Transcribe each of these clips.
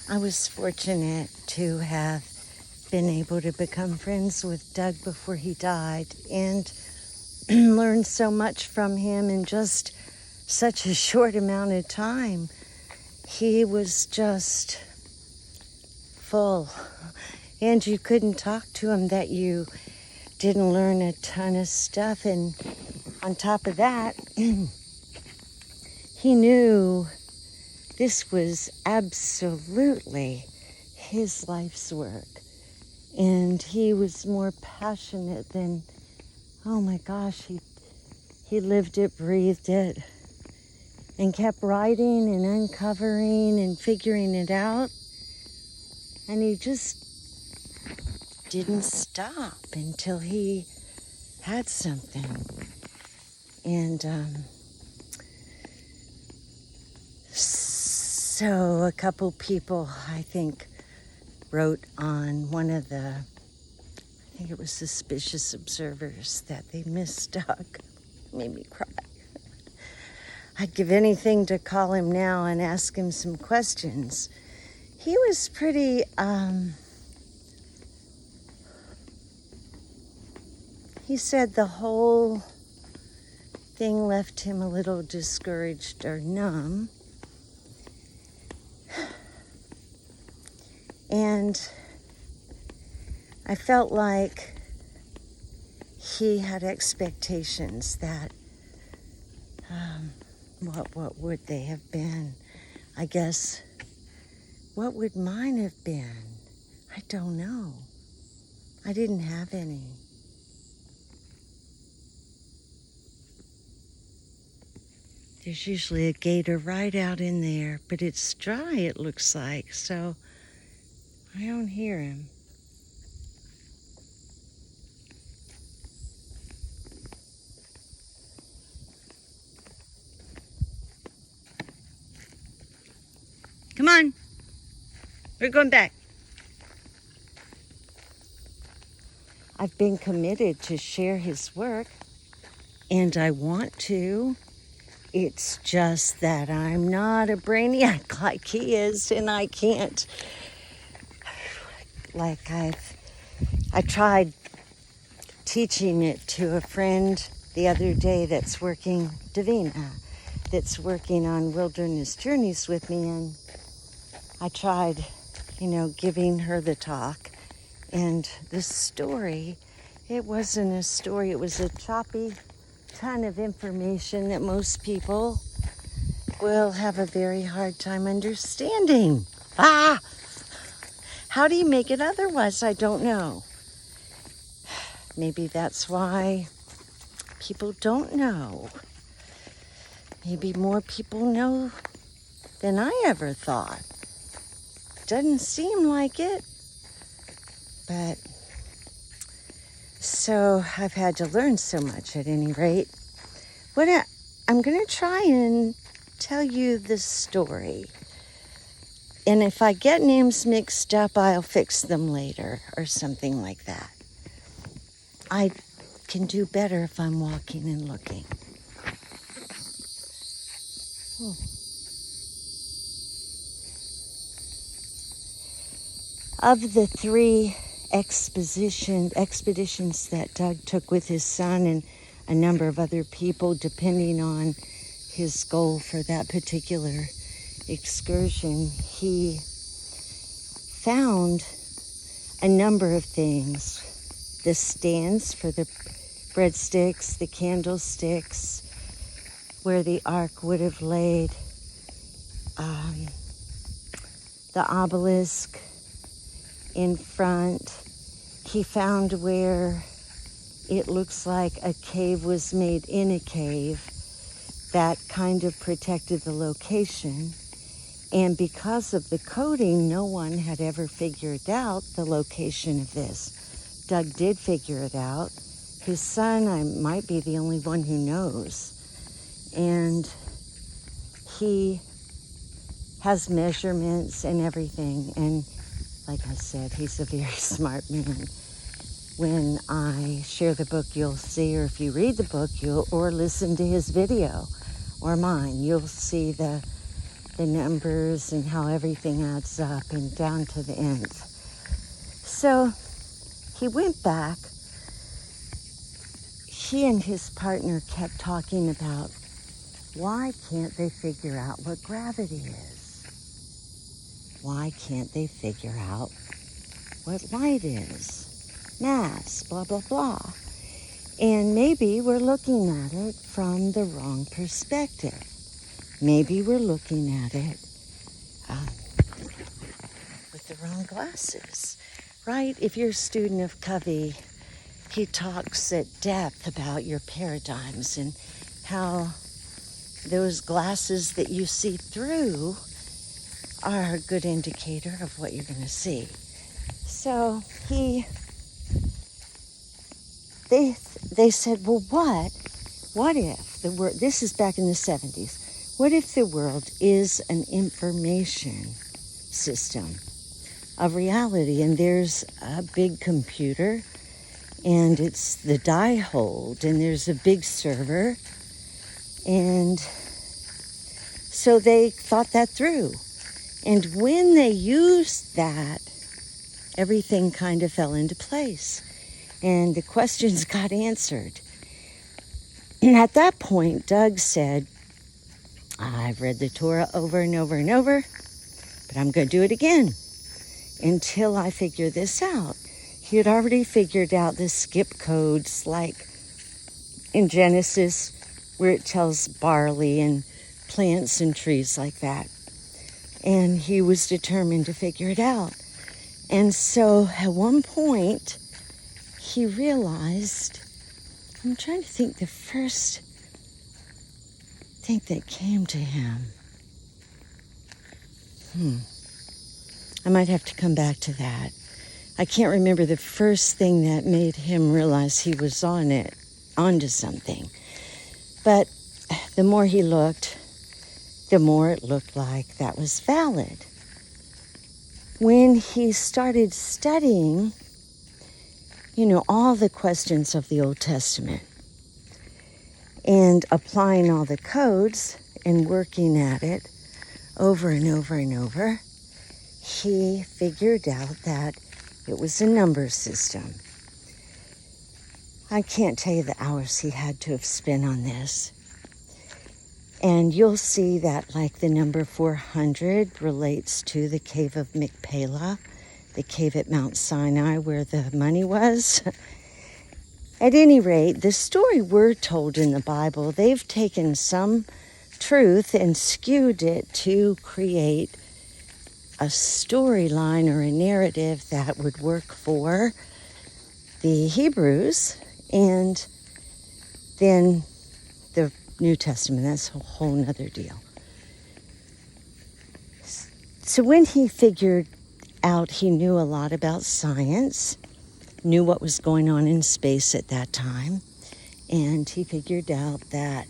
I was fortunate to have been able to become friends with Doug before he died and learned so much from him in just such a short amount of time. He was just full, and you couldn't talk to him that you didn't learn a ton of stuff. And on top of that, he knew this was absolutely his life's work. And he was more passionate than, oh my gosh, he lived it, breathed it, and kept writing and uncovering and figuring it out. And he just didn't stop until he had something. And so a couple people, I think, wrote on one of the, I think it was Suspicious Observers, that they missed Doug. Made me cry. I'd give anything to call him now and ask him some questions. He was pretty, he said the whole thing left him a little discouraged or numb. And I felt like he had expectations that, what would they have been? I guess, what would mine have been? I don't know. I didn't have any. There's usually a gator right out in there, but it's dry, it looks like, so I don't hear him. Come on. We're going back. I've been committed to share his work, and I want to. It's just that I'm not a brainiac like he is, and I can't. Like I tried teaching it to a friend the other day that's working, Davina, that's working on wilderness journeys with me, and I tried, giving her the talk. And the story, it wasn't a story, it was a choppy ton of information that most people will have a very hard time understanding. How do you make it otherwise? I don't know. Maybe that's why people don't know. Maybe more people know than I ever thought. Doesn't seem like it. But so I've had to learn so much at any rate. I'm going to try and tell you the story. And if I get names mixed up, I'll fix them later or something like that. I can do better if I'm walking and looking. Oh. Of the 3 expeditions that Doug took with his son and a number of other people, depending on his goal for that particular excursion, he found a number of things. The stands for the breadsticks, the candlesticks, where the ark would have laid, the obelisk in front. He found where it looks like a cave was made in a cave that kind of protected the location. And because of the coding, no one had ever figured out the location of this. Doug did figure it out. His son, I might be the only one who knows. And he has measurements and everything. And like I said, he's a very smart man. When I share the book, you'll see, or if you read the book, or listen to his video, or mine, you'll see the the numbers and how everything adds up and down to the nth. So he went back. He and his partner kept talking about why can't they figure out what gravity is? Why can't they figure out what light is? Mass, blah, blah, blah. And maybe we're looking at it from the wrong perspective. Maybe we're looking at it with the wrong glasses, right? If you're a student of Covey, he talks at depth about your paradigms and how those glasses that you see through are a good indicator of what you're going to see. So they said, well, what if the world, this is back in the 70s, what if the world is an information system of reality, and there's a big computer, and it's the die hold, and there's a big server, and so they thought that through. And when they used that, everything kind of fell into place, and the questions got answered. And at that point, Doug said, I've read the Torah over and over and over, but I'm going to do it again until I figure this out. He had already figured out the skip codes, like in Genesis, where it tells barley and plants and trees like that. And he was determined to figure it out. And so at one point, he realized, I'm trying to think the first thing that came to him. I might have to come back to that. I can't remember the first thing that made him realize he was onto something. But the more he looked, the more it looked like that was valid. When he started studying, all the questions of the Old Testament and applying all the codes and working at it over and over and over, he figured out that it was a number system. I can't tell you the hours he had to have spent on this. And you'll see that, like, the number 400 relates to the cave of Machpelah, the cave at Mount Sinai where the money was. At any rate, the story we're told in the Bible, they've taken some truth and skewed it to create a storyline or a narrative that would work for the Hebrews, and then the New Testament, that's a whole nother deal. So when he figured out, he knew a lot about science, knew what was going on in space at that time, and he figured out that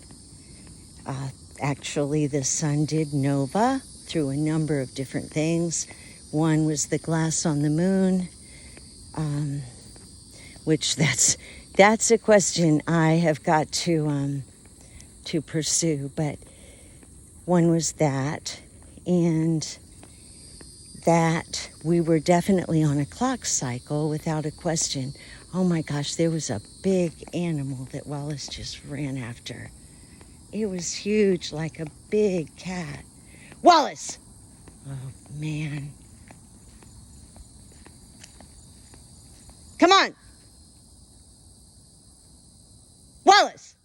actually the sun did nova through a number of different things. One was the glass on the moon, which that's a question I have got to pursue. But one was that, and that we were definitely on a clock cycle without a question. Oh my gosh, there was a big animal that Wallace just ran after. It was huge, like a big cat. Wallace! Oh, man. Come on! Wallace!